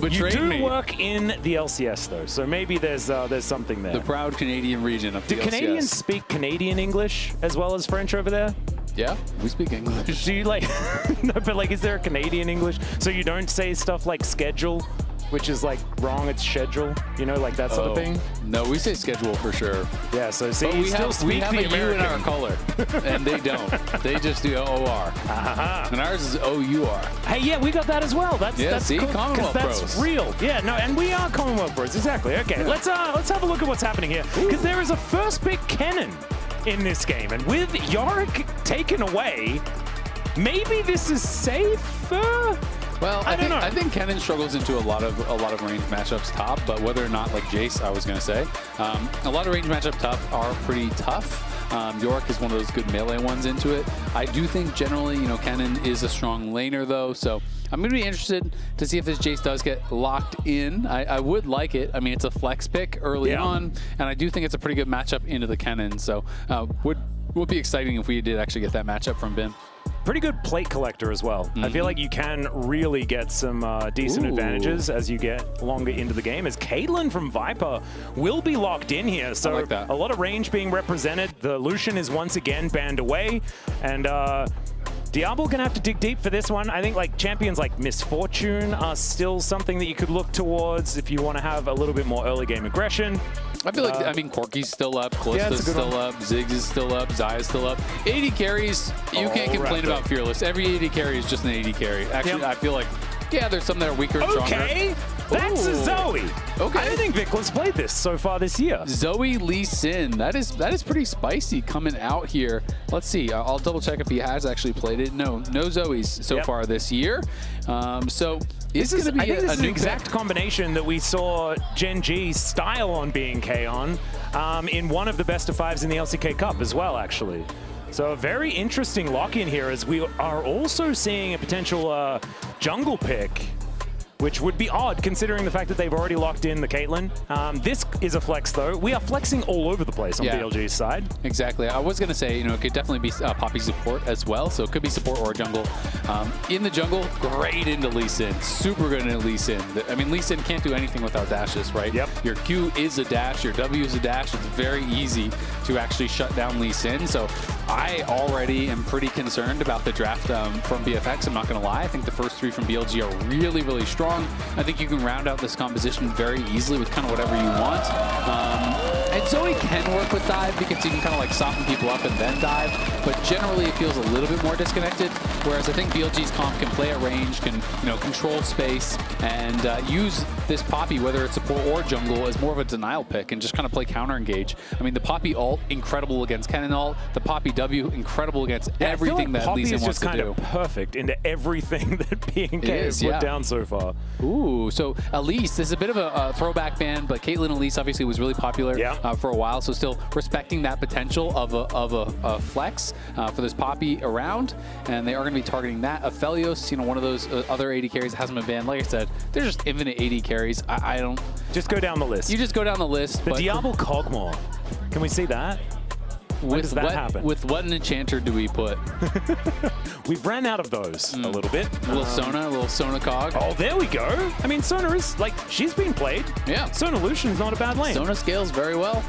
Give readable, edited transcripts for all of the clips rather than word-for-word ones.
betrayed You do me. work in the LCS though, so maybe there's something there. The proud Canadian region of the Do LCS. Canadians speak Canadian English as well as French over there? Yeah, we speak English. Do you like, no, but like, is there a Canadian English? So you don't say stuff like schedule, which is like wrong, it's schedule, you know, like that sort of thing? No, we say schedule for sure. Yeah, so see, But you we still have speak a the U in American. our color, and they don't. They just do OR. And ours is OUR. Hey, yeah, we got that as well. That's see, cool, 'cause Commonwealth that's Bros. real. Yeah, no, and we are Commonwealth Bros. Exactly. Okay, let's have a look at what's happening here, because there is a first pick Kennen in this game, and with Yorick taken away, maybe this is safer. Well, I don't know. I think Kennen struggles into a lot of range matchups top, but whether or not like Jayce, I was gonna say, a lot of range matchup top are pretty tough. Yorick is one of those good melee ones into it. I do think generally, you know, Kennen is a strong laner though, so I'm gonna be interested to see if this Jayce does get locked in. I would like it. I mean, it's a flex pick early on, and I do think it's a pretty good matchup into the Kennen. So would be exciting if we did actually get that matchup from Bin. Pretty good plate collector as well. I feel like you can really get some decent advantages as you get longer into the game, as Caitlyn from Viper will be locked in here. So I like that. A lot of range being represented. The Lucian is once again banned away, and Diable gonna have to dig deep for this one. I think like champions like Misfortune are still something that you could look towards if you want to have a little bit more early game aggression. I feel like, I mean, Corky's still up, it's Callista's a good still one. up, Ziggs is still up, Zaya's still up. 80 carries, you can't complain Raptor. about Fearless. Every 80 carry is just an 80 carry. Actually, I feel like, yeah, there's some that are weaker and stronger. Okay, that's a Ooh. Zoe. Okay. I don't think Vicla's played this so far this year. Zoe Lee Sin, that is pretty spicy coming out here. Let's see, I'll double check if he has actually played it. No Zoes so far this year. So it's going to be I think this is a an new exact combination that we saw Gen G style on BNK on in one of the best of fives in the LCK Cup as well, actually. So a very interesting lock-in here, as we are also seeing a potential jungle pick, which would be odd considering the fact that they've already locked in the Caitlyn. This is a flex though. We are flexing all over the place on BLG's side. Exactly. I was going to say, you know, it could definitely be Poppy support as well. So it could be support or jungle. In the jungle, great into Lee Sin. Super good into Lee Sin. I mean, Lee Sin can't do anything without dashes, right? Yep. Your Q is a dash. Your W is a dash. It's very easy to actually shut down Lee Sin. So I already am pretty concerned about the draft from BFX. I'm not going to lie. I think the first three from BLG are really, really strong. I think you can round out this composition very easily with kind of whatever you want. And Zoe can work with dive because you can kind of like soften people up and then dive, but generally it feels a little bit more disconnected, whereas I think BLG's comp can play at range, can, you know, control space, and use this Poppy, whether it's support or jungle, as more of a denial pick and just kind of play counter engage. I mean, the Poppy ult, incredible against Kennen ult. The Poppy W, incredible against everything that Lee Sin wants to do. Poppy is just kind of perfect into everything that BNK has put down so far. Ooh, so Elise, this is a bit of a throwback ban, but Caitlyn Elise obviously was really popular for a while, so still respecting that potential of a flex for this Poppy around, and they are going to be targeting that. Aphelios, you know, one of those other 80 carries that hasn't been banned. Like I said, there's just infinite 80 carries. I don't... Just go down the list. You just go down the list. The Diable Cogmore. Can we see that? When does that happen? With what an enchanter do we put? We've ran out of those a little bit. A little Sona cog. Oh, there we go. I mean, Sona is, like, she's been played. Yeah. Sona Lucian's not a bad lane. Sona scales very well.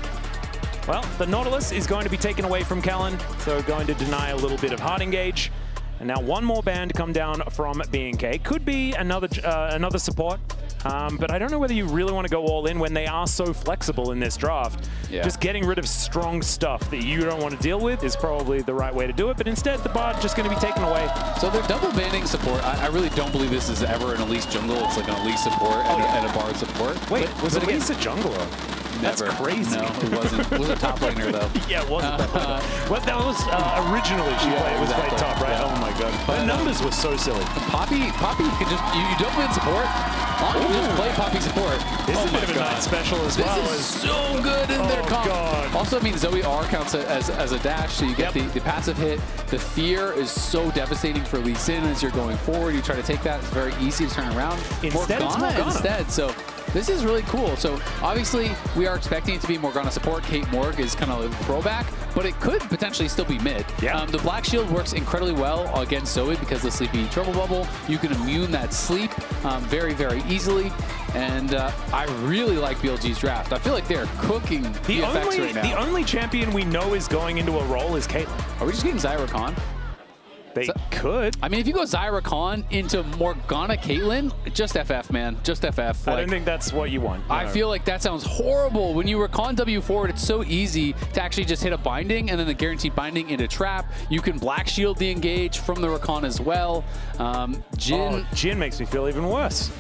Well, the Nautilus is going to be taken away from Kellin, so going to deny a little bit of hard engage. And now one more ban to come down from BNK. Could be another support. But I don't know whether you really want to go all in when they are so flexible in this draft. Yeah. Just getting rid of strong stuff that you don't want to deal with is probably the right way to do it. But instead, the Bard just going to be taken away. So they're double banning support. I really don't believe this is ever an Elise jungle. It's like an Elise support and a Bard support. Wait, was but Elise a jungler? Never. That's crazy. No, it wasn't. It was a top laner, though. Yeah, it wasn't top laner. Well, that was originally she was played top, right? Oh my god. The numbers were so silly. Poppy could just, you don't win support. You just play Poppy support. This is a bit of a night special as well. This is so good in their comp. God. Also, I mean, Zoe R counts as a dash, so you get the passive hit. The fear is so devastating for Lee Sin as you're going forward. You try to take that, it's very easy to turn around. Instead, it's Morgana. Instead, so This is really cool. So obviously we are expecting it to be Morgana support. Kate Morg is kind of a throwback, but it could potentially still be mid. Yeah. The Black Shield works incredibly well against Zoe because of the Sleepy Triple Bubble. You can immune that sleep very, very easily. And I really like BLG's draft. I feel like they're cooking BFX right now. The only champion we know is going into a role is Caitlyn. Are we just getting Rakan? They could. I mean, if you go Rakan into Morgana Caitlyn, just FF, man. Just FF. I don't think that's what you want. No. I feel like that sounds horrible. When you Rakan W forward, it's so easy to actually just hit a binding and then the guaranteed binding into trap. You can Black Shield the engage from the Rakan as well. Jhin makes me feel even worse.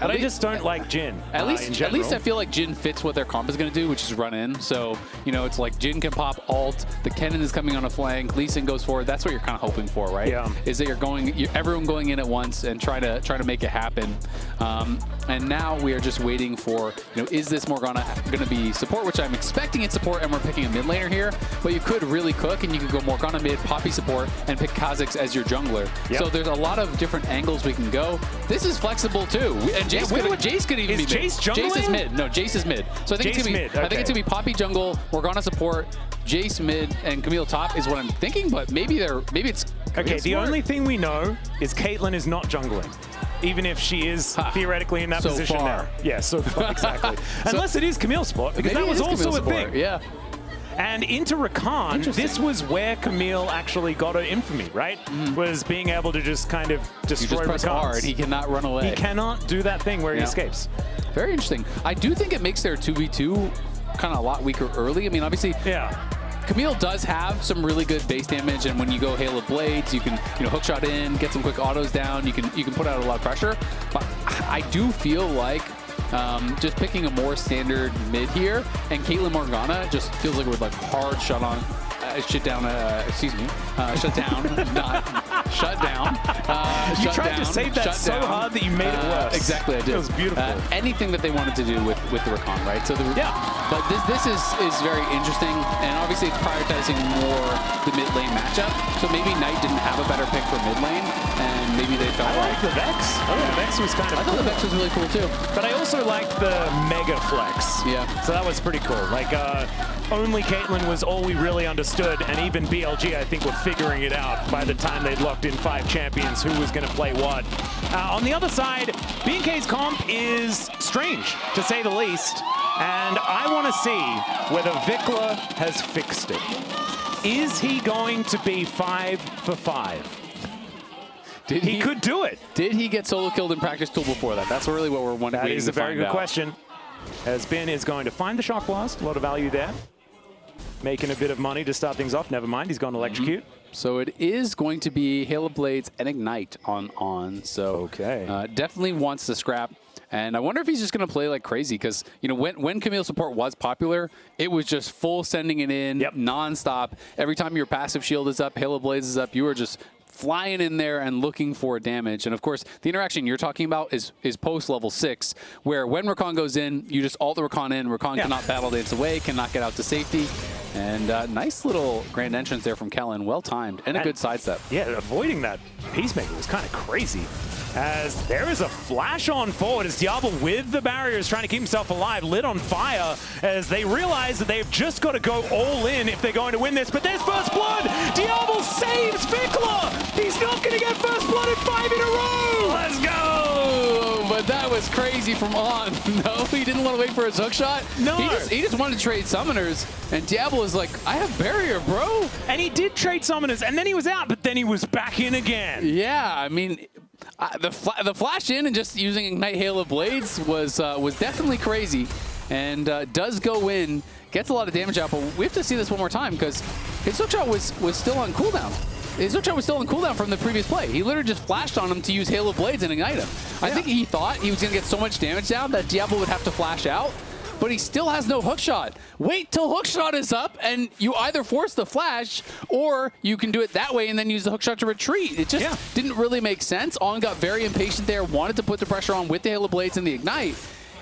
But I just don't like Jhin. At least I feel like Jhin fits what their comp is going to do, which is run in. So, you know, it's like Jhin can pop ult, the Kennen is coming on a flank, Lee Sin goes forward. That's what you're kind of hoping for, right? Yeah. Is that everyone going in at once and try to make it happen. And now we are just waiting for, you know, is this Morgana going to be support, which I'm expecting it's support, and we're picking a mid laner here. But you could really cook, and you could go Morgana mid, Poppy support, and pick Kha'Zix as your jungler. Yep. So there's a lot of different angles we can go. This is flexible too. And Jayce could even be mid. Jayce jungling? Jayce is mid. No, Jayce is mid. So I think it's gonna be, I think it's gonna be Poppy jungle, Morgana support, Jayce mid, and Camille top is what I'm thinking. But maybe it's okay. The only thing we know is Caitlyn is not jungling, even if she is theoretically in that position now. Yeah, so far, exactly. Unless it is Camille spot, because that was also a thing. Yeah. And into Rakan, this was where Camille actually got her infamy, right? Was being able to just kind of destroy Rakan. Press hard, he cannot run away. He cannot do that thing where he escapes. Very interesting. I do think it makes their 2v2 kind of a lot weaker early. I mean, obviously, Camille does have some really good base damage, and when you go Hail of Blades, you can hookshot in, get some quick autos down. You can put out a lot of pressure. But I do feel like just picking a more standard mid here, and Caitlyn-Morgana just feels like it would like hard shut down, not shut down. You tried to save that so hard that you made it worse. Exactly, I did. It was beautiful. Anything that they wanted to do with the Rakan, right? So but this is very interesting, and obviously it's prioritizing more the mid lane matchup. So maybe Knight didn't have a better pick for mid lane, and maybe they felt like the Vex. I thought the Vex was kind of I thought the Vex was really cool too. But I also liked the Mega Flex. Yeah. So that was pretty cool. Like only Caitlyn was all we really understood, and even BLG I think were figuring it out by the time they'd locked in 5 champions who was going to play what. On the other side, BNK's comp is strange, to say the least, and I want to see whether Vicla has fixed it. Is he going to be 5 for 5? He could do it. Did he get solo killed in practice tool before that? That's really what we're wondering. That is a very good question. As Ben is going to find the Shock Blast, a lot of value there. Making a bit of money to start things off. Never mind, he's going to electrocute. So it is going to be Hail of Blades and Ignite on. So definitely wants to scrap. And I wonder if he's just going to play like crazy, because when Camille support was popular, it was just full sending it in, nonstop. Every time your passive shield is up, Hail of Blades is up, you were just flying in there and looking for damage. And of course, the interaction you're talking about is post level 6, where when Rakan goes in, you just ult the Rakan in. Rakan cannot battle dance away, cannot get out to safety. And nice little grand entrance there from Kellin, well timed, and a good sidestep. Yeah, avoiding that Peacemaker was kind of crazy. As there is a flash on forward as Diable with the barriers trying to keep himself alive, lit on fire, as they realize that they've just got to go all in if they're going to win this. But there's first blood! Diable saves Vicla! He's not going to get first blood in 5 in a row! Let's go! But that was crazy from On. No, he didn't want to wait for his hook shot. No. He just wanted to trade summoners, and Diable was like, I have barrier, bro! And he did trade summoners, and then he was out, but then he was back in again. Yeah, I mean, the flash in and just using Ignite Hail of Blades was definitely crazy, and does go in, gets a lot of damage out, but we have to see this one more time because his hookshot was still on cooldown. His hookshot was still on cooldown from the previous play. He literally just flashed on him to use Hail of Blades and ignite him. I think he thought he was going to get so much damage down that Diable would have to flash out, but he still has no hookshot. Wait till hookshot is up, and you either force the flash, or you can do it that way and then use the hookshot to retreat. It just didn't really make sense. On got very impatient there, wanted to put the pressure on with the Hail of Blades and the ignite,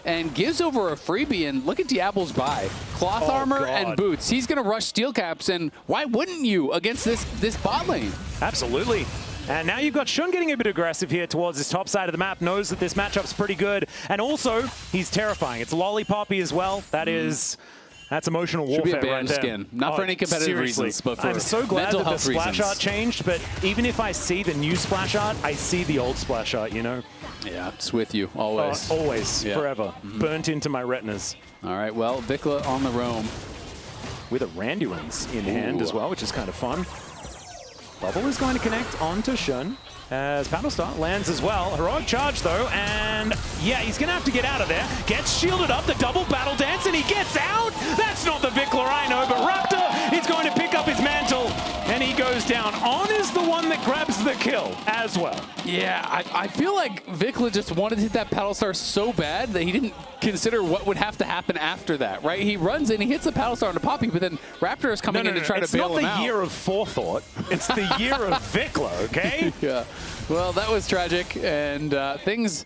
and gives over a freebie. And look at Diable's buy. Cloth armor and boots. He's going to rush steel caps, and why wouldn't you against this bot lane? Absolutely. And now you've got Jhin getting a bit aggressive here towards his top side of the map, knows that this matchup's pretty good. And also, he's terrifying. It's Lollipoppy as well. That's emotional warfare Should be a right there. skin. Not for any competitive reasons, but for I'm so glad that the splash art changed, but even if I see the new splash art, I see the old splash art, you know? Yeah, it's with you, always. Always, forever. Burnt into my retinas. All right, well, Vicla on the roam. With a Randuin's in hand as well, which is kind of fun. Bubble is going to connect onto Jhin as Battlestar lands as well. Heroic charge though, and yeah, he's gonna have to get out of there. Gets shielded up, the double battle dance, and he gets out! That's not the Vicla I know, but Raptor is going to pick up his mantle, and he goes down. On is the one that grabs the kill as well. Yeah, I feel like Vicla just wanted to hit that Battlestar so bad that he didn't consider what would have to happen after that, right? He runs in, he hits the Battlestar on the Poppy, but then Raptor is coming in to try to bail him out. It's not the year of forethought. It's the year of Vicla, okay? Yeah. Well, that was tragic, and things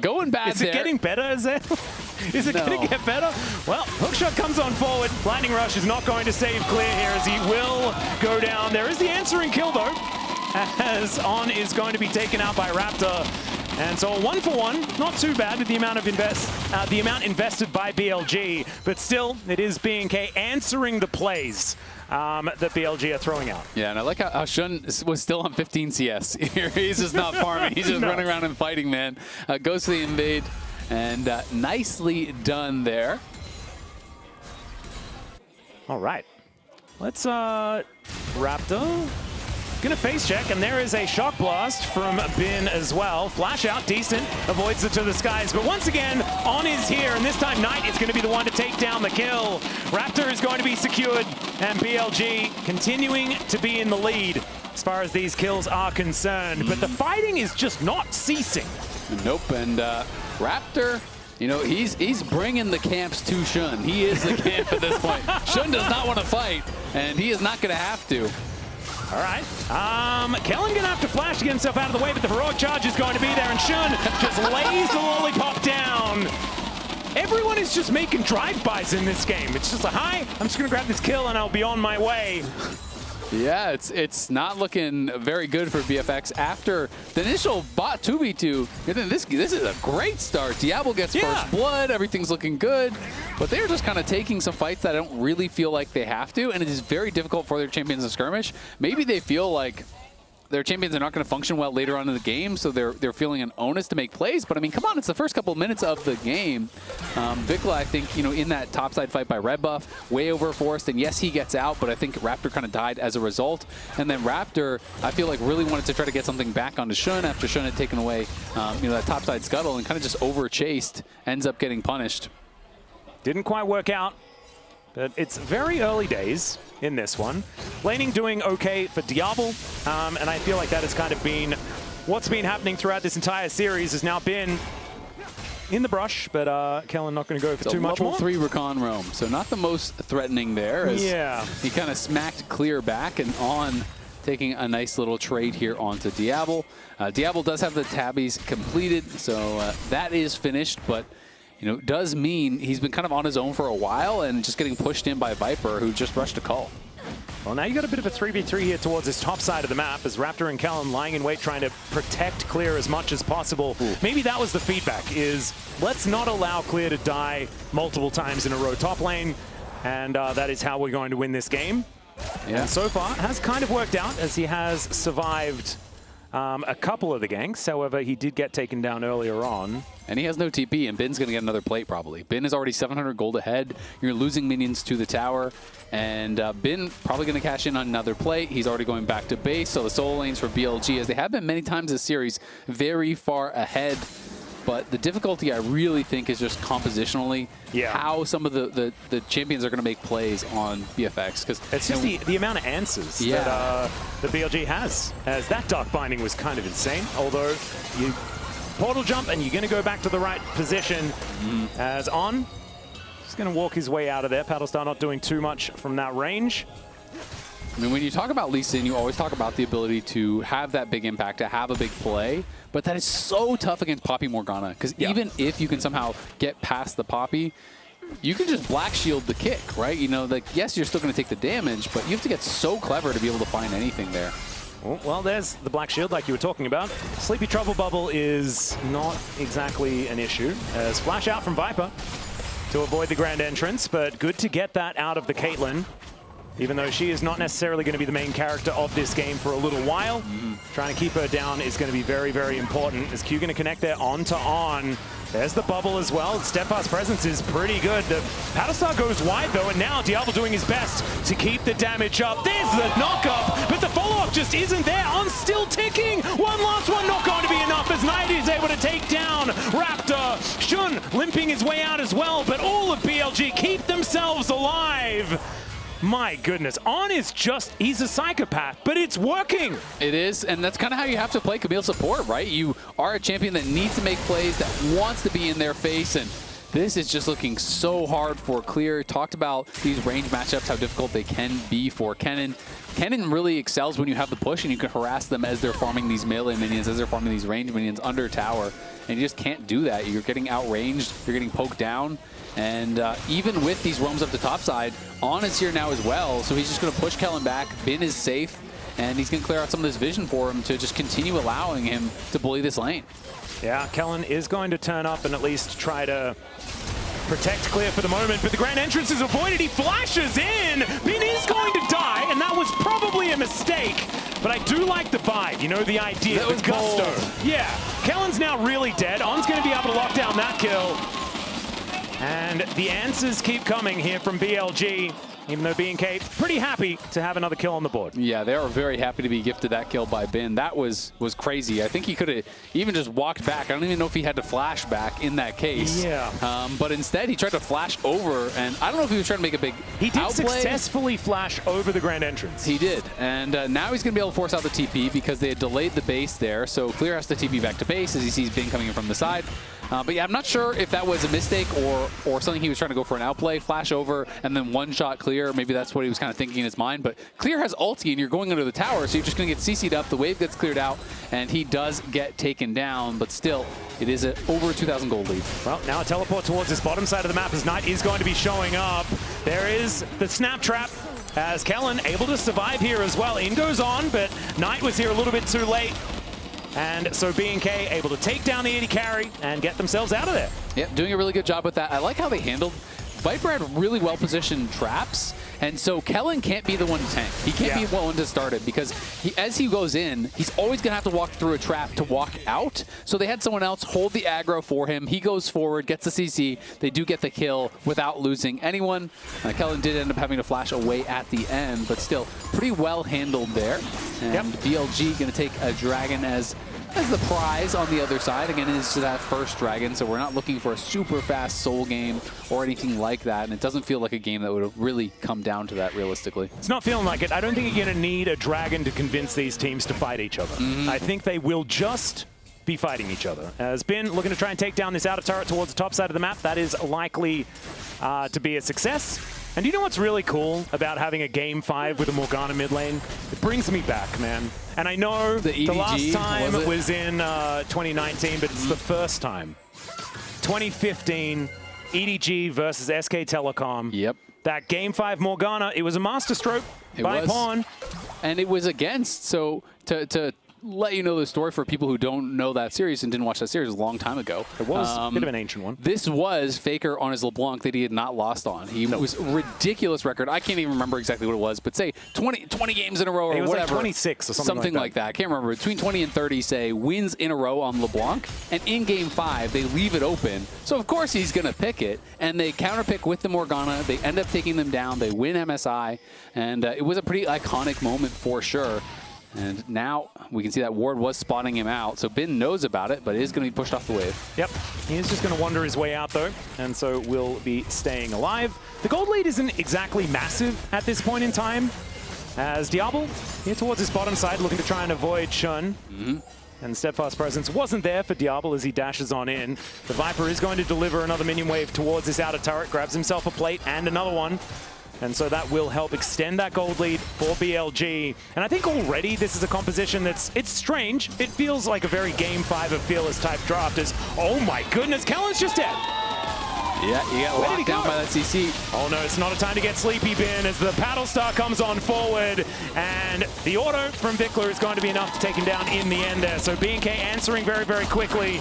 going bad there. Is it getting better, Azael? Is it going to get better? Well, hookshot comes on forward. Lightning Rush is not going to save Clear here as he will go down. There is the answering kill, though, as On is going to be taken out by Raptor. And so a 1-for-1, not too bad with the amount of invested by BLG, but still, it is BNK answering the plays that BLG are throwing out. Yeah, and I like how Jhin was still on 15 CS. He's just not farming. He's just running around and fighting, man. Goes to the invade, and nicely done there. All right. Let's Raptor. Gonna face check, and there is a shock blast from Bin as well. Flash out, decent, avoids it to the skies, but once again, On is here, and this time Knight is gonna be the one to take down the kill. Raptor is going to be secured, and BLG continuing to be in the lead as far as these kills are concerned, but the fighting is just not ceasing. Nope, and Raptor, you know, he's bringing the camps to Jhin. He is the camp at this point. Jhin does not want to fight, and he is not gonna have to. All right. Kellin gonna have to flash to get himself out of the way, but the heroic charge is going to be there, and Jhin just lays the lollipop down. Everyone is just making drive-bys in this game. It's just a hi, I'm just gonna grab this kill and I'll be on my way. Yeah, it's not looking very good for BFX after the initial bot 2v2. And then this is a great start. Diable gets first blood, everything's looking good, but they're just kind of taking some fights that I don't really feel like they have to, and it is very difficult for their champions in skirmish. Maybe they feel like their champions are not going to function well later on in the game, so they're feeling an onus to make plays. But I mean, come on, it's the first couple of minutes of the game. Vicla, I think, you know, in that topside fight by Red Buff, way overforced, and yes, he gets out, but I think Raptor kind of died as a result. And then Raptor, I feel like really wanted to try to get something back onto Jhin after Jhin had taken away, you know, that topside scuttle and kind of just over-chased, ends up getting punished. Didn't quite work out. But it's very early days in this one. Laning doing okay for Diable, and I feel like that has kind of been what's been happening throughout this entire series. Has now been in the brush, but Kellin not going to go for too much more. Level 3 Rakan roam, so not the most threatening there. As he kind of smacked Clear back and On taking a nice little trade here onto Diable. Diable does have the tabbies completed, so that is finished, but you know, does mean he's been kind of on his own for a while and just getting pushed in by Viper, who just rushed a call. Well, now you got a bit of a 3v3 here towards his top side of the map as Raptor and Kellin lying in wait, trying to protect Clear as much as possible. Maybe that was the feedback, is let's not allow Clear to die multiple times in a row top lane, and that is how we're going to win this game. Yeah. And so far, it has kind of worked out as he has survived a couple of the ganks. However, he did get taken down earlier on. And he has no TP, and Bin's going to get another plate probably. Bin is already 700 gold ahead. You're losing minions to the tower. And Bin probably going to cash in on another plate. He's already going back to base. So the solo lanes for BLG, as they have been many times this series, very far ahead. But the difficulty, I really think, is just compositionally how some of the champions are going to make plays on BFX. Because it's just the amount of answers that the BLG has. As that Dark Binding was kind of insane. Although you portal jump and you're going to go back to the right position as On. Just going to walk his way out of there. Paddlestar not doing too much from that range. I mean, when you talk about Lee Sin, you always talk about the ability to have that big impact, to have a big play, but that is so tough against Poppy Morgana, because even if you can somehow get past the Poppy, you can just black shield the kick, right? You know, like, yes, you're still going to take the damage, but you have to get so clever to be able to find anything there. Oh, well, there's the black shield like you were talking about. Sleepy Trouble Bubble is not exactly an issue. As flash out from Viper to avoid the grand entrance, but good to get that out of the Caitlyn. Even though she is not necessarily going to be the main character of this game for a little while. Trying to keep her down is going to be very, very important. Is Q going to connect there on-to-on? There's the bubble as well. Steadfast presence is pretty good. The Battlestar goes wide though, and now Diable doing his best to keep the damage up. There's the knock-up, but the follow-up just isn't there. On still ticking. One last one not going to be enough as Knight is able to take down Raptor. Jhin limping his way out as well, but all of BLG keep themselves alive. My goodness, On is just, he's a psychopath, but it's working. It is, and that's kind of how you have to play Camille support, right? You are a champion that needs to make plays, that wants to be in their face, and this is just looking so hard for Clear. Talked about these range matchups, how difficult they can be for Kennen. Kennen really excels when you have the push and you can harass them as they're farming these melee minions, as they're farming these range minions under tower, and you just can't do that. You're getting outranged, you're getting poked down. And even with these roams up the top side, On is here now as well, so he's just going to push Kellin back. Bin is safe, and he's going to clear out some of this vision for him to just continue allowing him to bully this lane. Yeah, Kellin is going to turn up and at least try to protect Clear for the moment, but the grand entrance is avoided. He flashes in. Bin is going to die, and that was probably a mistake. But I do like the vibe, you know, the idea, the gusto. Yeah, Kellin's now really dead. On's going to be able to lock down that kill. And the answers keep coming here from BLG, even though BNK pretty happy to have another kill on the board. Yeah, they are very happy to be gifted that kill by Bin. That was crazy. I think he could have even just walked back. I don't even know if he had to flash back in that case. Yeah. But instead, he tried to flash over, and I don't know if he was trying to make a big He did outplay. successfully flash over the grand entrance. He did, and now he's going to be able to force out the TP because they had delayed the base there, so Clear has to TP back to base as he sees Bin coming in from the side. But yeah, I'm not sure if that was a mistake or something he was trying to go for an outplay, flash over, and then one-shot Clear. Maybe that's what he was kind of thinking in his mind. But Clear has ulti, and you're going under the tower, so you're just going to get CC'd up. The wave gets cleared out, and he does get taken down. But still, it is an over 2,000 gold lead. Well, now a teleport towards this bottom side of the map as Knight is going to be showing up. There is the snap trap as Kellin able to survive here as well. In goes On, but Knight was here a little bit too late. And so BNK able to take down the AD carry and get themselves out of there. Yep, doing a really good job with that. I like how they handled. Viper had really well-positioned traps, and so Kellin can't be the one to tank. He can't be the one to start it because as he goes in, he's always going to have to walk through a trap to walk out. So they had someone else hold the aggro for him. He goes forward, gets the CC. They do get the kill without losing anyone. Kellin did end up having to flash away at the end, but still pretty well handled there. And BLG going to take a dragon as the prize on the other side. Again, it's that first dragon, so we're not looking for a super fast soul game or anything like that, and it doesn't feel like a game that would really come down to that realistically. It's not feeling like it. I don't think you're going to need a dragon to convince these teams to fight each other. I think they will just be fighting each other. As Bin looking to try and take down this outer turret towards the top side of the map, that is likely to be a success. And you know what's really cool about having a Game 5 with a Morgana mid lane? It brings me back, man. And I know the last time was in 2019, but it's the first time. 2015, EDG versus SK Telecom. Yep. That Game 5 Morgana, it was a masterstroke by Pawn. And it was against, so to let you know the story for people who don't know that series and didn't watch that series a long time ago. It was a bit of an ancient one. This was Faker on his LeBlanc that he had not lost on. He was a ridiculous record. I can't even remember exactly what it was, but say 20 games in a row or whatever. It was like 26 or something like that. I can't remember. Between 20 and 30, say, wins in a row on LeBlanc. And in Game 5, they leave it open. So, of course, he's going to pick it. And they counterpick with the Morgana. They end up taking them down. They win MSI. And it was a pretty iconic moment for sure. And now we can see that Ward was spotting him out. So Bin knows about it, but is going to be pushed off the wave. Yep. He is just going to wander his way out, though. And so will be staying alive. The gold lead isn't exactly massive at this point in time. As Diable here towards his bottom side, looking to try and avoid Jhin. And Steadfast Presence wasn't there for Diable as he dashes on in. The Viper is going to deliver another minion wave towards this outer turret, grabs himself a plate and another one. And so that will help extend that gold lead for BLG. And I think already this is a composition it's strange. It feels like a very Game 5 of Fearless type draft as, oh my goodness, Kellin's just dead. Yeah, you got locked down by that CC. Oh no, it's not a time to get sleepy, Ben, as the paddle star comes on forward, and the auto from Vicla is going to be enough to take him down in the end there. So BNK answering very, very quickly.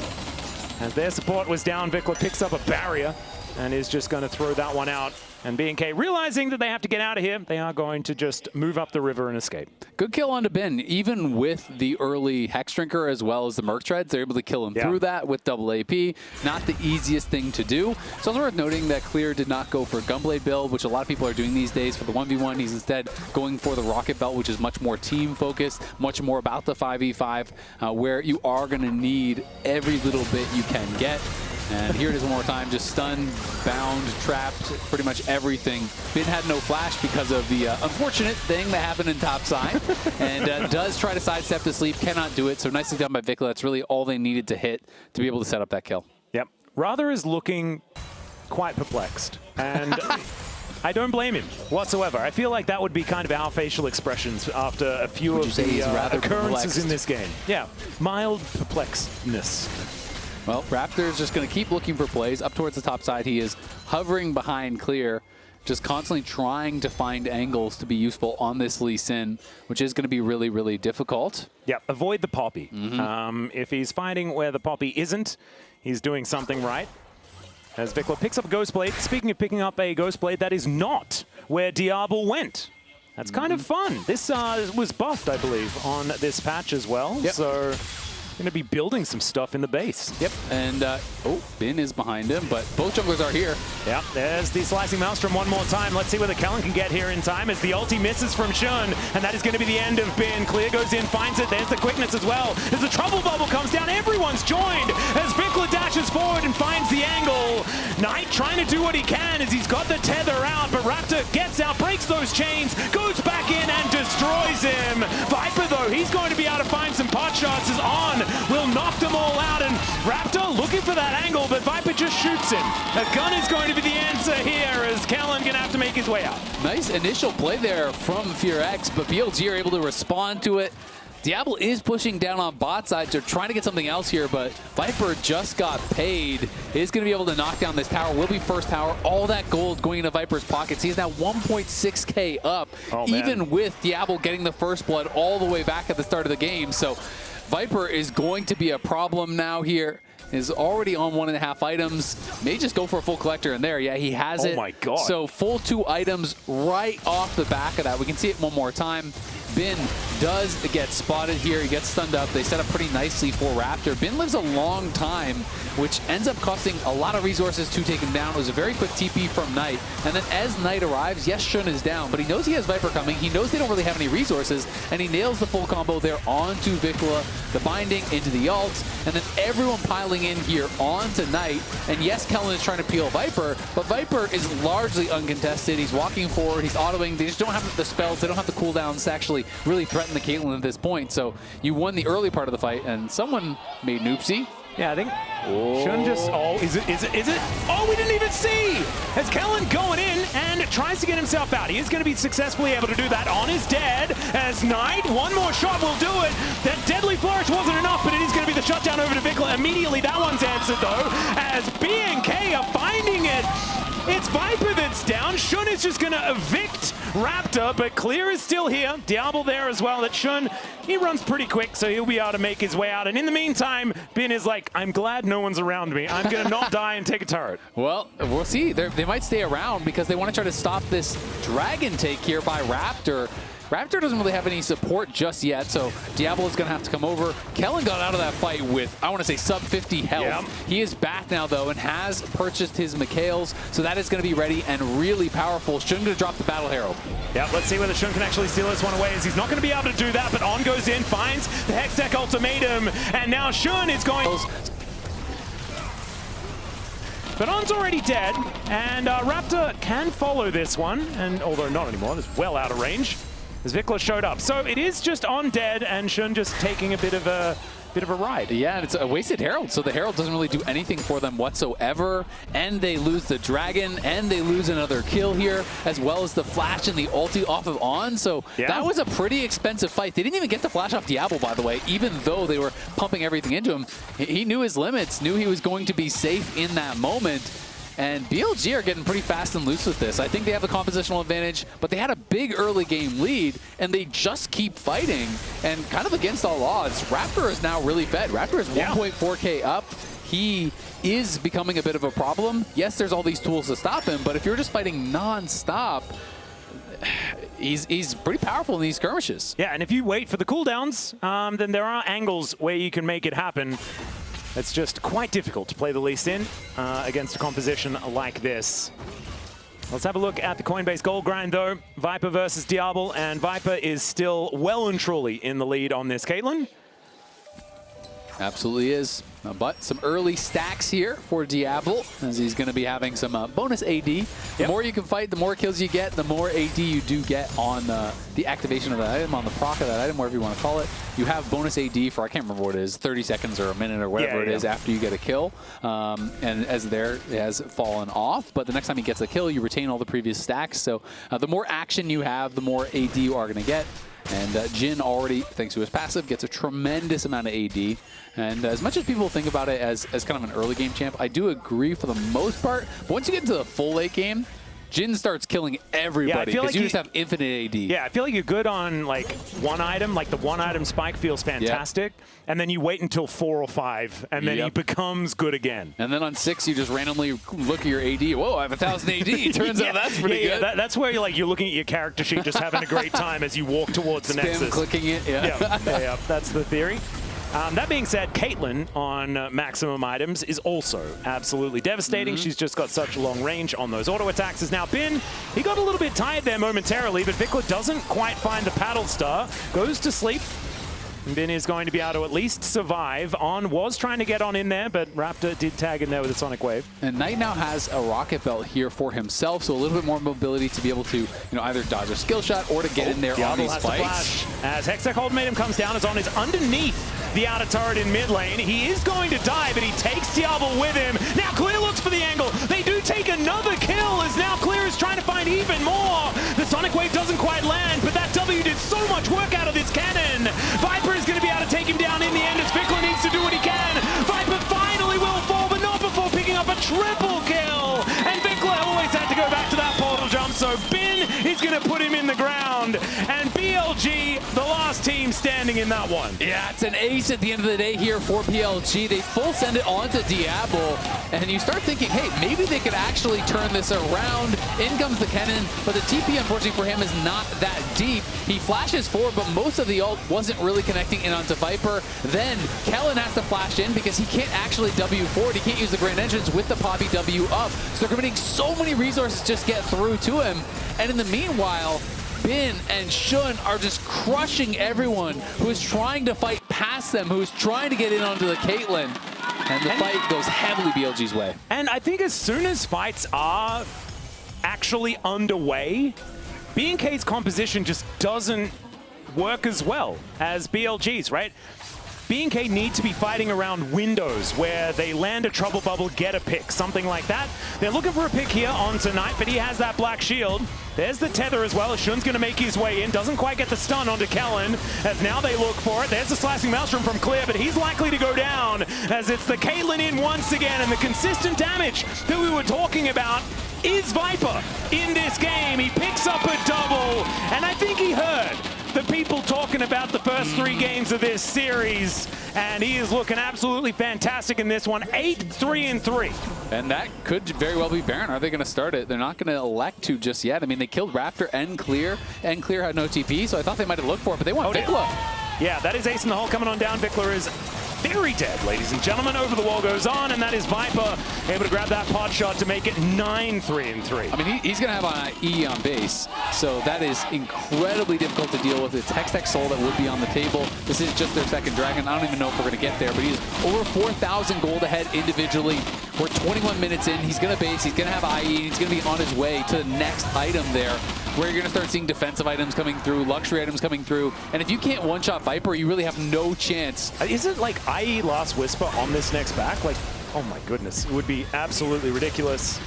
As their support was down, Vicla picks up a barrier and is just going to throw that one out. And BNK realizing that they have to get out of here, they are going to just move up the river and escape. Good kill onto Ben. Even with the early Hex Drinker as well as the Merc Treads, they're able to kill him through that with double AP. Not the easiest thing to do. It's also worth noting that Clear did not go for a Gunblade build, which a lot of people are doing these days for the 1v1. He's instead going for the Rocket Belt, which is much more team focused, much more about the 5v5, where you are going to need every little bit you can get. And here it is one more time, just stunned, bound, trapped, pretty much everything. Ben had no flash because of the unfortunate thing that happened in top side, and does try to sidestep to sleep, cannot do it. So nicely done by Vicla. That's really all they needed to hit to be able to set up that kill. Yep. Rather is looking quite perplexed, and I don't blame him whatsoever. I feel like that would be kind of our facial expressions after a few of the occurrences in this game. Yeah, mild perplexedness. Well, Raptor is just going to keep looking for plays. Up towards the top side, he is hovering behind Clear, just constantly trying to find angles to be useful on this Lee Sin, which is going to be really, really difficult. Yeah, avoid the Poppy. If he's fighting where the Poppy isn't, he's doing something right. As Vicla picks up a Ghost Blade. Speaking of picking up a Ghost Blade, that is not where Diable went. That's kind of fun. This was buffed, I believe, on this patch as well. Yep. So going to be building some stuff in the base. Yep, and oh, Ben is behind him, but both junglers are here. Yep, there's the Slicing Maelstrom one more time. Let's see whether Kellin can get here in time as the ulti misses from Jhin, and that is going to be the end of Ben. Clear goes in, finds it. There's the quickness as well. As the trouble bubble comes down, everyone's joined as Vicla dashes forward and finds the angle. Knight trying to do what he can as he's got the tether out, but Raptor gets out, breaks those chains, goes back in and destroys him. Viper, though, he's going to be able to find some pot shots as On will knock them all out, and Raptor looking for that angle, but Viper just shoots him. A gun is going to be the answer here as Kellin gonna have to make his way out. Nice initial play there from FEARX, but BLG are able to respond to it. Diable is pushing down on bot side. They're trying to get something else here, but Viper just got paid. Is going to be able to knock down this tower. Will be first tower. All that gold going into Viper's pockets. He's now 1.6K up, even with Diable getting the first blood all the way back at the start of the game. So Viper is going to be a problem now here. Is already on 1.5 items. May just go for a full collector in there. Yeah, he has it. Oh my god. So full 2 items right off the back of that. We can see it one more time. Ben does get spotted here. He gets stunned up. They set up pretty nicely for Raptor. Ben lives a long time, which ends up costing a lot of resources to take him down. It was a very quick TP from Knight. And then as Knight arrives, yes, Jhin is down, but he knows he has Viper coming. He knows they don't really have any resources, and he nails the full combo there onto Vicla, the binding into the ult, and then everyone piling in here onto Knight. And yes, Kellin is trying to peel Viper, but Viper is largely uncontested. He's walking forward, he's autoing. They just don't have the spells, they don't have the cooldowns to actually really threaten the Caitlyn at this point. So you won the early part of the fight, and someone made an oopsie. Yeah, I think Jhin just, is it? Oh, we didn't even see! As Kellin going in and tries to get himself out. He is going to be successfully able to do that. On is dead as Knight. One more shot will do it. That deadly flourish wasn't enough, but it is going to be the shutdown over to Vicla. Immediately, that one's answered, though, as BNK are finding it. It's Viper that's down. Jhin is just going to evict Raptor, but Clear is still here. Diable there as well. That Jhin, he runs pretty quick, so he'll be able to make his way out. And in the meantime, Ben is like, I'm glad no one's around me. I'm going to not die and take a turret. Well, we'll see. They might stay around because they want to try to stop this dragon take here by Raptor. Raptor doesn't really have any support just yet, so Diable is going to have to come over. Kellin got out of that fight with, I want to say, sub 50 health. Yep. He is back now, though, and has purchased his Mikhails, so that is going to be ready and really powerful. Jhin going to drop the Battle Herald. Yeah, let's see whether Jhin can actually steal this one away, as he's not going to be able to do that, but On goes in, finds the Hextech ultimatum, and now Jhin is going... But On's already dead, and Raptor can follow this one, and although not anymore, it's well out of range. As Vicla showed up. So it is just On dead and Jhin just taking a bit of a ride. Yeah, and it's a wasted Herald, so the Herald doesn't really do anything for them whatsoever, and they lose the dragon, and they lose another kill here, as well as the flash and the ulti off of On, so that was a pretty expensive fight. They didn't even get the flash off Diable, by the way, even though they were pumping everything into him. He knew his limits, knew he was going to be safe in that moment. And BLG are getting pretty fast and loose with this. I think they have the compositional advantage, but they had a big early game lead, and they just keep fighting. And kind of against all odds, Raptor is now really fed. Raptor is 1.4K up. He is becoming a bit of a problem. Yes, there's all these tools to stop him, but if you're just fighting non-stop, he's pretty powerful in these skirmishes. Yeah, and if you wait for the cooldowns, then there are angles where you can make it happen. It's just quite difficult to play the Lee Sin against a composition like this. Let's have a look at the Coinbase gold grind, though. Viper versus Diable, and Viper is still well and truly in the lead on this. Caitlyn? Absolutely is. But some early stacks here for Diable, as he's going to be having some bonus AD. The more you can fight, the more kills you get, the more AD you do get on the activation of that item, on the proc of that item, whatever you want to call it. You have bonus AD for, I can't remember what it is, 30 seconds or a minute or whatever it is after you get a kill. And as there, it has fallen off. But the next time he gets a kill, you retain all the previous stacks. So the more action you have, the more AD you are going to get. And Jhin already, thanks to his passive, gets a tremendous amount of AD. And as much as people think about it as kind of an early game champ, I do agree for the most part. But once you get into the full late game, Jhin starts killing everybody because you just have infinite AD. Yeah, I feel like you're good on like one item, like the one item spike feels fantastic, and then you wait until 4 or 5, and then he becomes good again. And then on 6, you just randomly look at your AD. Whoa, I have 1,000 AD. Turns out that's pretty good. That's where you're looking at your character sheet, just having a great time as you walk towards the Nexus. Clicking it. That's the theory. That being said, Caitlyn on maximum items is also absolutely devastating. She's just got such long range on those auto attacks. As now Bin, he got a little bit tired there momentarily, but Vicla doesn't quite find the paddle star, goes to sleep. Bin is going to be able to at least survive. On was trying to get on in there, but Raptor did tag in there with a Sonic Wave. And Knight now has a rocket belt here for himself, so a little bit more mobility to be able to, either dodge a skill shot or to get in there on these fights. As Hextech ultimatum comes down, as On is underneath the outer turret in mid lane. He is going to die, but he takes Diable with him. Now Clear looks for the angle. They do take another kill, as now Clear is trying to find even more. The Sonic Wave doesn't quite land, but that W did so much work out of this cannon. Viper is going to be able to take him down in the end, as Vicla needs to do what he can. Viper finally will fall, but not before picking up a triple kill. And Vicla always had to go back to that portal jump, so Bin is going to put him in the ground. And BLG, the last team standing in that one. Yeah, it's an ace at the end of the day here for BLG. They full send it onto Diable, and you start thinking, hey, maybe they could actually turn this around. In comes the Kennen, but the TP, unfortunately for him, is not that deep. He flashes forward, but most of the ult wasn't really connecting in onto Viper. Then Kellin has to flash in because he can't actually W forward. He can't use the Grand Entrance with the Poppy W up. So they're committing so many resources to just get through to him. And in the meanwhile, Bin and Shun are just crushing everyone who is trying to fight past them, who is trying to get in onto the Caitlyn. And the fight goes heavily BLG's way. And I think as soon as fights are actually underway, BNK's composition just doesn't work as well as BLG's, right? BNK need to be fighting around windows where they land a trouble bubble, get a pick, something like that. They're looking for a pick here on Tonight, but he has that black shield. There's the tether as well. Shun's going to make his way in. Doesn't quite get the stun onto Kellin, as now they look for it. There's the slashing maelstrom from Clear, but he's likely to go down, as it's the Caitlyn in once again. And the consistent damage that we were talking about is Viper in this game. He picks up a double, and I think he heard the people talking about the first 3 games of this series, and he is looking absolutely fantastic in this one. 8-3-3. And that could very well be Baron. Are they going to start it? They're not going to elect to just yet. I mean, they killed Raptor and Clear had no TP, so I thought they might have looked for it, but they want Vicla. Yeah, that is Ace in the hole coming on down. Vicla is very dead, ladies and gentlemen. Over the wall goes On, and that is Viper able to grab that pot shot to make it 9-3-3. I mean, he's going to have an E on base, so that is incredibly difficult to deal with. It's Hextech Soul that would be on the table. This is just their second Dragon. I don't even know if we're going to get there, but he's over 4,000 gold ahead individually. We're 21 minutes in. He's going to base. He's going to have IE, and he's going to be on his way to the next item there, where you're going to start seeing defensive items coming through, luxury items coming through, and if you can't one-shot Viper, you really have no chance. Is it like IE Last Whisper on this next back? Like, oh my goodness, it would be absolutely ridiculous.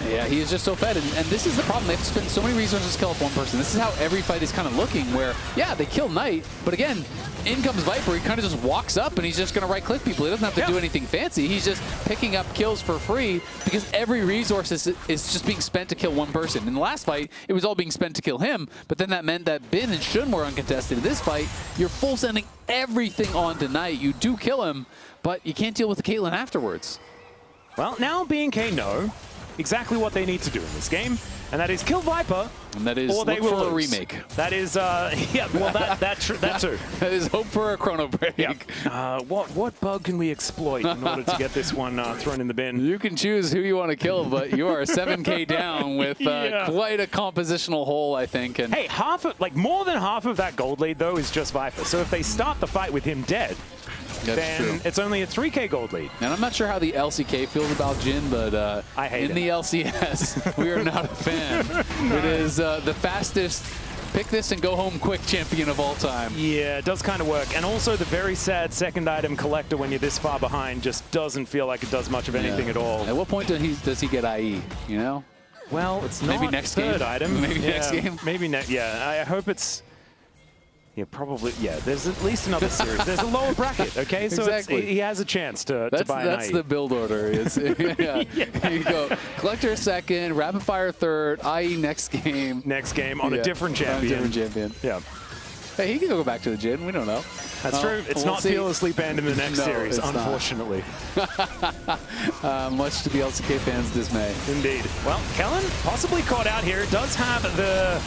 Yeah, he is just so fed, and this is the problem. They have to spend so many resources to kill off one person. This is how every fight is kind of looking, where, yeah, they kill Knight, but again, in comes Viper. He kind of just walks up, and he's just going to right-click people. He doesn't have to do anything fancy. He's just picking up kills for free because every resource is just being spent to kill one person. In the last fight, it was all being spent to kill him, but then that meant that Bin and Shun were uncontested. In this fight, you're full sending everything on to Knight. You do kill him, but you can't deal with the Caitlyn afterwards. Well, now BNK know exactly what they need to do in this game, and that is kill Viper, and that is or they will for a lose. remake. That is, yeah, well, that too. That is hope for a chrono break. Yeah. What bug can we exploit in order to get this one thrown in the bin? You can choose who you want to kill, but you are 7K down with quite a compositional hole, I think. And hey, more than half of that gold lead, though, is just Viper. So if they start the fight with him dead, then it's only a 3K gold lead. And I'm not sure how the LCK feels about Jhin, but I hate in the LCS, we are not a fan. No. It is the fastest pick this and go home quick champion of all time. Yeah, it does kind of work. And also the very sad second item collector when you're this far behind just doesn't feel like it does much of anything at all. At what point does he get IE, you know? Well, it's maybe not next third game. item. Maybe next game. Maybe next. Yeah, I hope it's. Yeah, probably. Yeah, there's at least another series. There's a lower bracket, okay? So he has a chance to buy an That's IE. the build order. It's, Here you go. Collector second, Rapid Fire third, IE next game. Next game on a different champion. On a different champion. Yeah. Hey, he can go back to the Jhin. We don't know. That's true. It's not fearlessly banned in the next series, unfortunately. Much to the LCK fans' dismay. Indeed. Well, Kellin possibly caught out here. Does have the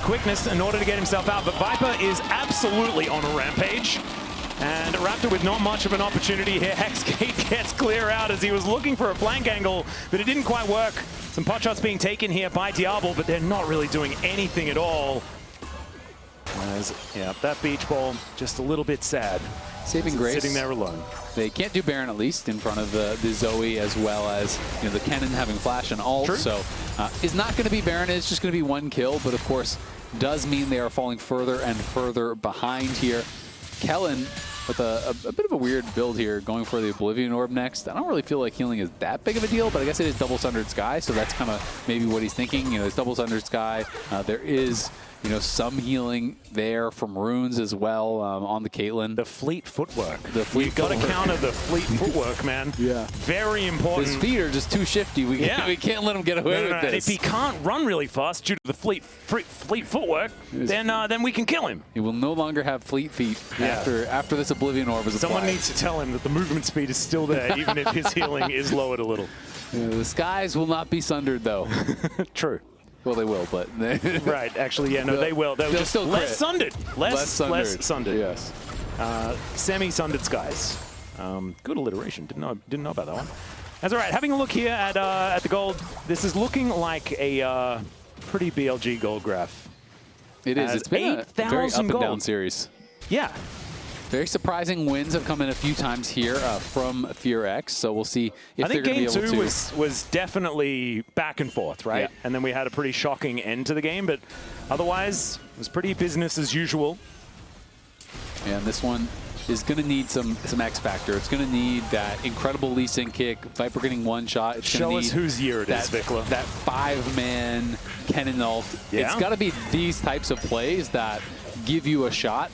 quickness in order to get himself out, but Viper is absolutely on a rampage. And Raptor with not much of an opportunity here. Hextech gets clear out as he was looking for a flank angle, but it didn't quite work. Some pot shots being taken here by Diable, but they're not really doing anything at all. Yeah, that beach ball, just a little bit sad. Saving grace. Sitting there alone. They can't do Baron at least in front of the Zoe, as well as the Kennen having flash and ult. True. So is not going to be Baron. It's just going to be one kill, but of course does mean they are falling further and further behind here. Kellin with a bit of a weird build here, going for the Oblivion Orb next. I don't really feel like healing is that big of a deal, but I guess it is double Sundered Sky, so that's kind of maybe what he's thinking. It's double Sundered Sky. There is some healing there from runes as well on the Caitlyn. The fleet footwork. You've got to counter the fleet footwork, man. Yeah. Very important. His feet are just too shifty. We can't let him get away with this. If he can't run really fast due to the fleet footwork, then we can kill him. He will no longer have fleet feet after this Oblivion Orb is applied. Someone needs to tell him that the movement speed is still there, even if his healing is lowered a little. The skies will not be sundered, though. True. Well, they will, but right. Actually, yeah, no, they will. They'll just still less sundered. Less sundered. Yes. Semi-sundered skies. Good alliteration. Didn't know about that one. That's all right. Having a look here at the gold, this is looking like a pretty BLG gold graph. It is. It's been a very up and down series. Yeah. Very surprising wins have come in a few times here from FEARX, so we'll see if they're going to be able to. I think game 2 was definitely back and forth, right? Yeah. And then we had a pretty shocking end to the game, but otherwise it was pretty business as usual. And this one is going to need some X factor. It's going to need that incredible Lee Sin kick. Viper getting one shot. It's Show us whose year it is, Vicla. That 5-man Kennen ult. Yeah. It's got to be these types of plays that give you a shot.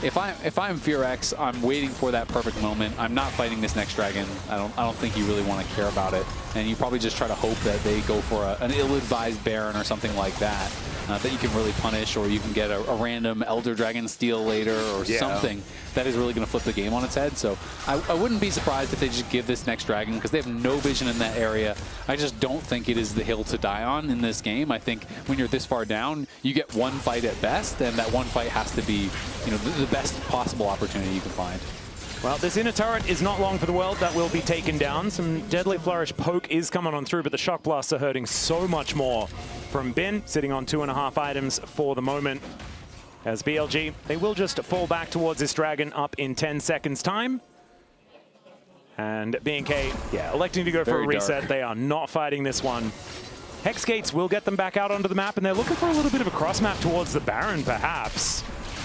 If I'm FEARX, I'm waiting for that perfect moment. I'm not fighting this next dragon. I don't think you really want to care about it, and you probably just try to hope that they go for an ill-advised Baron or something like that that you can really punish, or you can get a random Elder Dragon steal later or something that is really going to flip the game on its head. So I wouldn't be surprised if they just give this next dragon, because they have no vision in that area. I just don't think it is the hill to die on in this game. I think when you're this far down, you get one fight at best, and that one fight has to be the best possible opportunity you can find. Well, this inner turret is not long for the world. That will be taken down. Some Deadly Flourish poke is coming on through, but the Shock Blasts are hurting so much more from Bin, sitting on 2.5 items for the moment. As BLG, they will just fall back towards this dragon up in 10 seconds time. And BNK, electing to go for a reset. They are not fighting this one. Hex Gates will get them back out onto the map, and they're looking for a little bit of a cross map towards the Baron, perhaps.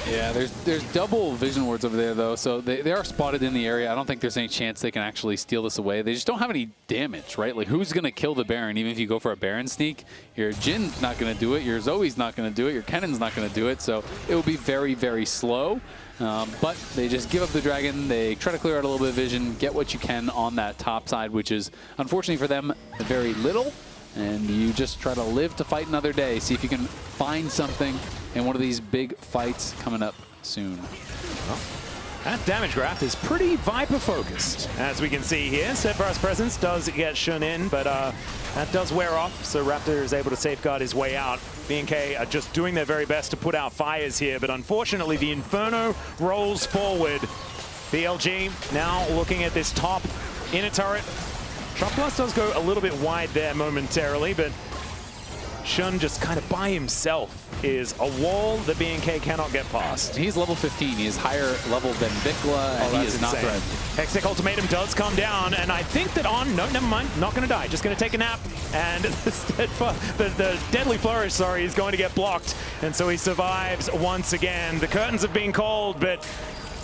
Yeah, there's double vision wards over there, though, so they are spotted in the area. I don't think there's any chance they can actually steal this away. They just don't have any damage, right? Like, who's going to kill the Baron? Even if you go for a Baron sneak, your Jhin's not going to do it, your Zoe's not going to do it, your Kennen's not going to do it, so it will be very, very slow. But they just give up the dragon, they try to clear out a little bit of vision, get what you can on that top side, which is, unfortunately for them, very little. And you just try to live to fight another day. See if you can find something in one of these big fights coming up soon. Well, that damage graph is pretty Viper focused, as we can see here. Steadfast Presence does get Jhin in, but that does wear off, so Raptor is able to safeguard his way out. BNK are just doing their very best to put out fires here, but unfortunately the Inferno rolls forward. BLG now looking at this top inner turret. Shock Blast does go a little bit wide there momentarily, but Jhin just kind of by himself is a wall that BNK cannot get past. He's level 15. He is higher level than Vicla, and he is not threatened. Hextech Ultimatum does come down, and I think that on, no, never mind, not going to die, just going to take a nap, and the Deadly Flourish, sorry, is going to get blocked, and so he survives once again. The curtains have been called, but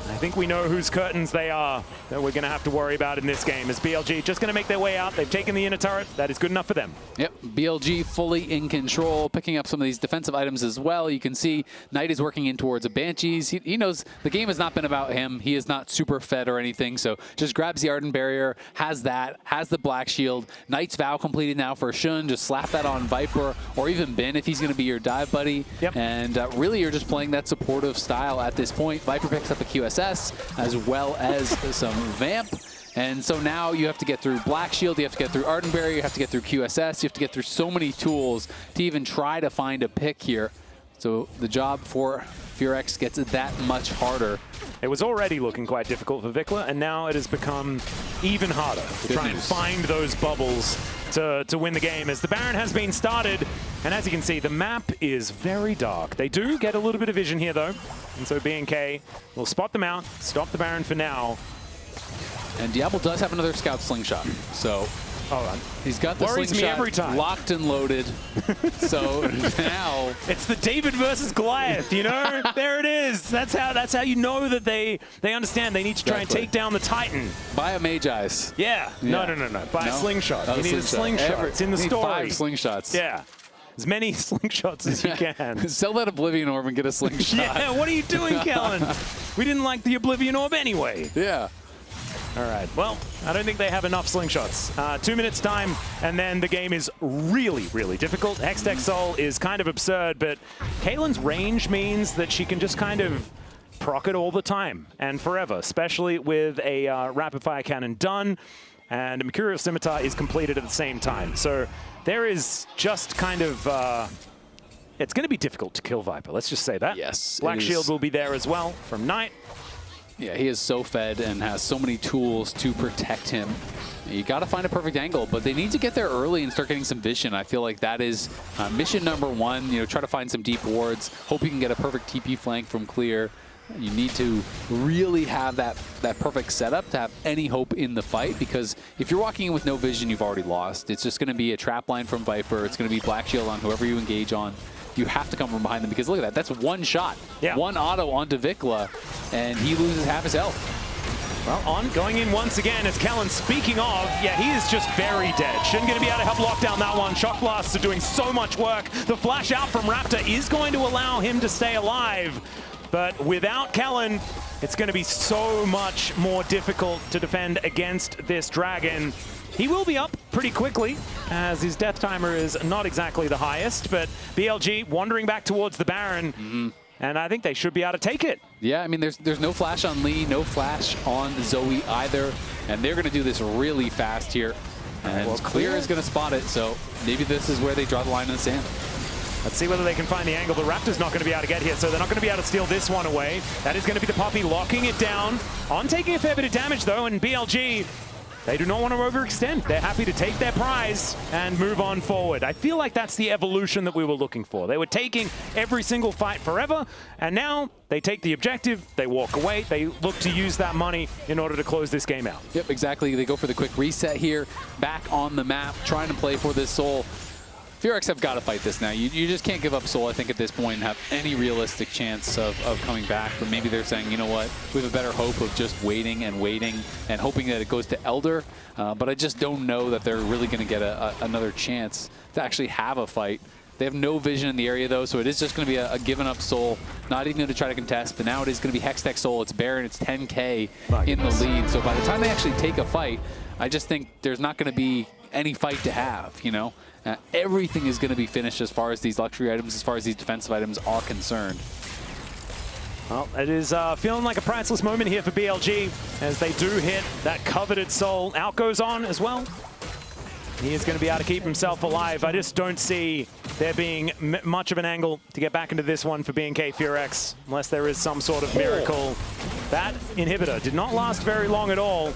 I think we know whose curtains they are that we're going to have to worry about in this game. As BLG just going to make their way out. They've taken the inner turret. That is good enough for them. Yep, BLG fully in control, picking up some of these defensive items as well. You can see Knight is working in towards a Banshees. He knows the game has not been about him. He is not super fed or anything, so just grabs the Ardent Barrier, has that, has the Black Shield. Knight's Vow completed now for Jhin. Just slap that on Viper or even Bin if he's going to be your dive buddy. Yep. And really you're just playing that supportive style at this point. Viper picks up a QSS as well as some Vamp. And so now you have to get through Black Shield, you have to get through Ardent Barrier, you have to get through QSS, you have to get through so many tools to even try to find a pick here. So the job for FEARX gets that much harder. It was already looking quite difficult for Vicla, and now it has become even harder to try and find those bubbles to win the game, as the Baron has been started. And as you can see, the map is very dark. They do get a little bit of vision here, though. And so BNK will spot them out, stop the Baron for now. And Diable does have another Scout Slingshot. So he's got the Worries slingshot me every time. Locked and loaded. So now it's the David versus Goliath, you know? There it is. That's how you know that they understand they need to try and take down the Titan. Buy a Mage Eyes. Yeah. No. Buy a slingshot. You need a slingshot. It's in the story. 5 slingshots. Yeah. As many slingshots as you can. Sell that Oblivion Orb and get a slingshot. Yeah, what are you doing, Kellin? We didn't like the Oblivion Orb anyway. Yeah. All right, well, I don't think they have enough slingshots. 2 minutes time, and then the game is really, really difficult. Hextech Soul is kind of absurd, but Caitlyn's range means that she can just kind of proc it all the time and forever, especially with a rapid fire cannon done, and a Mercurial Scimitar is completed at the same time. So there is just kind of... it's going to be difficult to kill Viper, let's just say that. Yes. Black Shield will be there as well from Knight. Yeah, he is so fed and has so many tools to protect him. You got to find a perfect angle, but they need to get there early and start getting some vision. I feel like that is mission number one. You know, try to find some deep wards. Hope you can get a perfect TP flank from clear. You need to really have that perfect setup to have any hope in the fight, because if you're walking in with no vision, you've already lost. It's just going to be a trap line from Viper. It's going to be Black Shield on whoever you engage on. You have to come from behind them, because look at that. That's one shot. Yeah. One auto onto Vicla, and he loses half his health. Well, going in once again is Kellin. Speaking of, yeah, he is just very dead. Jhin going to be able to help lock down that one. Shock Blasts are doing so much work. The flash out from Raptor is going to allow him to stay alive. But without Kellin, it's going to be so much more difficult to defend against this dragon. He will be up pretty quickly, as his death timer is not exactly the highest, but BLG wandering back towards the Baron, and I think they should be able to take it. Yeah, I mean, there's no flash on Lee, no flash on Zoe either, and they're going to do this really fast here. And well, Clear is going to spot it, so maybe this is where they draw the line in the sand. Let's see whether they can find the angle. The Raptor's not going to be able to get here, so they're not going to be able to steal this one away. That is going to be the Poppy locking it down. On taking a fair bit of damage, though, and BLG, they do not want to overextend. They're happy to take their prize and move on forward. I feel like that's the evolution that we were looking for. They were taking every single fight forever, and now they take the objective, they walk away, they look to use that money in order to close this game out. Yep, exactly. They go for the quick reset here, back on the map, trying to play for this soul. FEARX have got to fight this now. You just can't give up Soul, I think, at this point and have any realistic chance of coming back. But maybe they're saying, you know what, we have a better hope of just waiting and hoping that it goes to Elder. But I just don't know that they're really going to get another chance to actually have a fight. They have no vision in the area, though, so it is just going to be a given up Soul. Not even going to try to contest, but now it is going to be Hextech Soul. It's Baron, it's 10K in the lead. So by the time they actually take a fight, I just think there's not going to be any fight to have, you know? Everything is going to be finished as far as these luxury items, as far as these defensive items are concerned. Well, it is feeling like a priceless moment here for BLG as they do hit that coveted Soul. Out goes on as well. He is going to be able to keep himself alive. I just don't see there being much of an angle to get back into this one for BNK FEARX, unless there is some sort of miracle. That inhibitor did not last very long at all.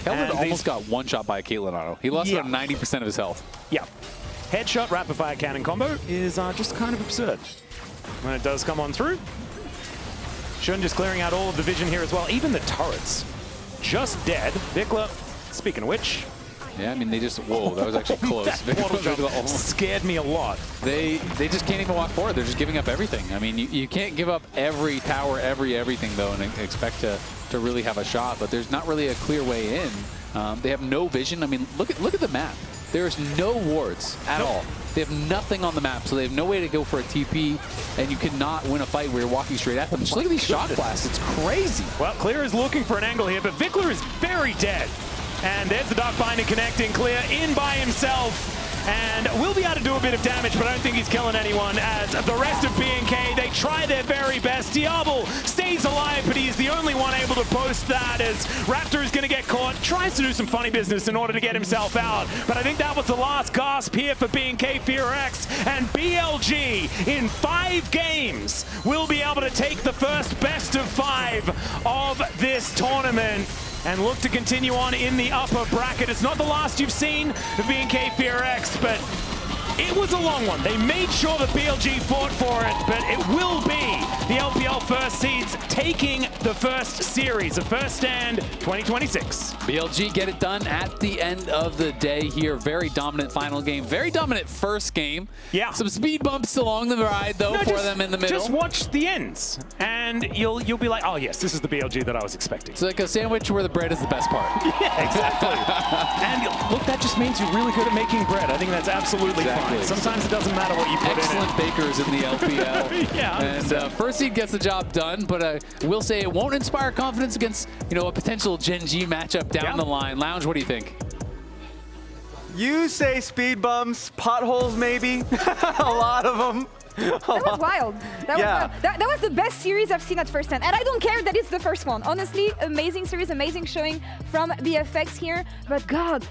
Kellin almost got one shot by a Caitlyn auto. He lost about 90% of his health. Yeah. Headshot rapid fire cannon combo is just kind of absurd when it does come on through. Jhin just clearing out all of the vision here as well. Even the turrets just dead. Vicla, speaking of which. Yeah, I mean, they just, whoa, that was actually close. That scared me a lot. They just can't even walk forward. They're just giving up everything. I mean, you can't give up every tower, everything, though, and expect to really have a shot, but there's not really a clear way in. They have no vision. I mean, look at the map. There's no wards at all. They have nothing on the map, so they have no way to go for a TP, and you cannot win a fight where you're walking straight at them. Just look at these shock blasts. It's crazy. Well, Clear is looking for an angle here, but Vicla is very dead. And there's the Dark Binding connecting. Clear in by himself. And will be able to do a bit of damage, but I don't think he's killing anyone. As the rest of BNK, they try their very best. Diable stays alive, but he's the only one able to post that as Raptor is going to get caught. Tries to do some funny business in order to get himself out. But I think that was the last gasp here for BNK FEARX. And BLG, in 5 games, will be able to take the first best of 5 of this tournament and look to continue on in the upper bracket. It's not the last you've seen of BNK FEARX, but it was a long one. They made sure that BLG fought for it, but it will be the LPL first seeds taking the first series, the first stand 2026. BLG get it done at the end of the day here. Very dominant final game, very dominant first game. Yeah. Some speed bumps along the ride, though, for them in the middle. Just watch the ends, and you'll be like, oh yes, this is the BLG that I was expecting. It's like a sandwich where the bread is the best part. Yeah, exactly. And look, that just means you're really good at making bread. I think that's absolutely fine. Sometimes it doesn't matter what you put in it. Excellent bakers in the LPL. Yeah, and first seed gets the job done, but I will say it won't inspire confidence against, you know, a potential Gen G matchup down the line. Lounge, what do you think? You say speed bumps, potholes maybe, a lot of them. That was wild. That was the best series I've seen at first hand. And I don't care that it's the first one. Honestly, amazing series, amazing showing from BFX here. But God,